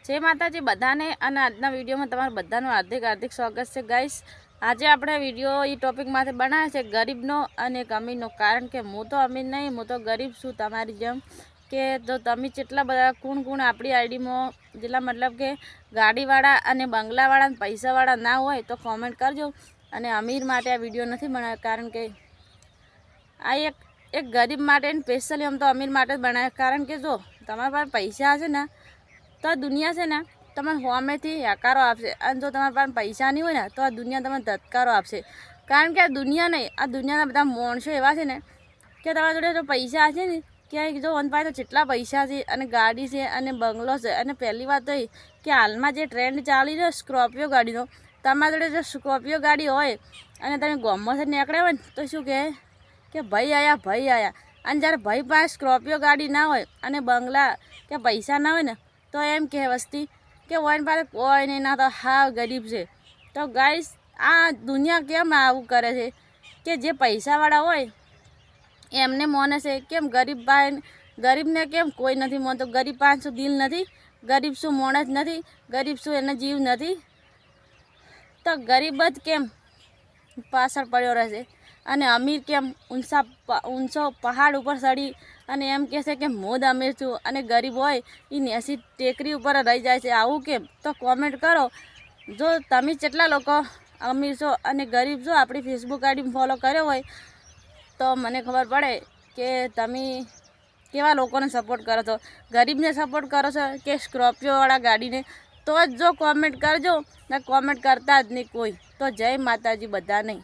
जय माताजी बधाने અને આજના વિડીયોમાં તમારું બધાનું હાર્દિક સ્વાગત છે ગાઈસ। આજે આપણે વિડીયો એ ટોપિક માટે બનાવ્યો છે ગરીબનો અને એક અમીરનો। કારણ કે હું તો અમીર નહીં, હું તો ગરીબ છું તમારી જેમ। કે તો તમે કેટલા બધા કોણ આપણી આઈડીમાં જેટલા મતલબ કે ગાડીવાળા અને બંગલાવાળા અને પૈસાવાળા ના હોય તો કોમેન્ટ કરજો। અને અમીર માટે આ વિડીયો નથી બનાવ્યો, કારણ કે આ એક ગરીબ માટે સ્પેશિયલી આમ તો અમીર માટે જ બનાવ્યો। કારણ કે જો તમારા પાસે પૈસા હશે ને तो दुनिया से ना तमने होमे थी हकारो आपसे, और जो तमारे पास पैसा नहीं हो ना तो आ दुनिया तमने धत्कारो आपसे। कारण के आ दुनिया नहीं, आ दुनिया बधा माणसों एवा छे ने के तमारा जोड़े जो पैसा हशे ने के जो अन पासे तो जेटला पैसा छे अने गाड़ी छे अने बंगलो छे। अने पहली बात तो कि हालमां जे ट्रेंड चाली रह्यो स्कॉर्पियो गाड़ीनो, तमारा जोड़े जो स्कॉर्पियो गाड़ी होय अने तमे गाममांथी નીકળ્યા હોય तो शुं कहे कि भाई आया अने ज्यारे भाई पासे स्कॉर्पियो गाड़ी ना होय अने बंगला के पैसा ना होय ने तो एम कहे वस्ती कि वही पास कोई नहीं ना तो हाँ गरीब से। तो गाइस आ दुनिया केम आવું करे छे कि जे पैसावाळा होय एमने माने छे, केम गरीब ने केम कोई नहीं मानतो। गरीब पास शू दिल नहीं, गरीब शू माणस नहीं, गरीब शू एने जीव नहीं, तो गरीब ज केम पाछळ पड्यो रहे अने अमीर केम ऊंचो पहाड़ ऊपर चढ़ी अने एम कहे कि હું જ अमीर छूँ अने गरीब होय ई नेसी टेकरी ऊपर रही जाए छे। आवुं केम? तो कॉमेंट करो। जो तमे जेटला लोको अमीर छो अने गरीब छो आपणी फेसबुक आईडी फॉलो कर्यो होय तो मने खबर पड़े कि तमे केवा लोकोने सपोर्ट करो छो, गरीबने सपोर्ट करो छो कि स्कॉर्पियोवाळा गाड़ीने। तो जो कॉमेंट करजो, ना कॉमेंट करता ज नहीं कोई। तो जय माताजी बधाने।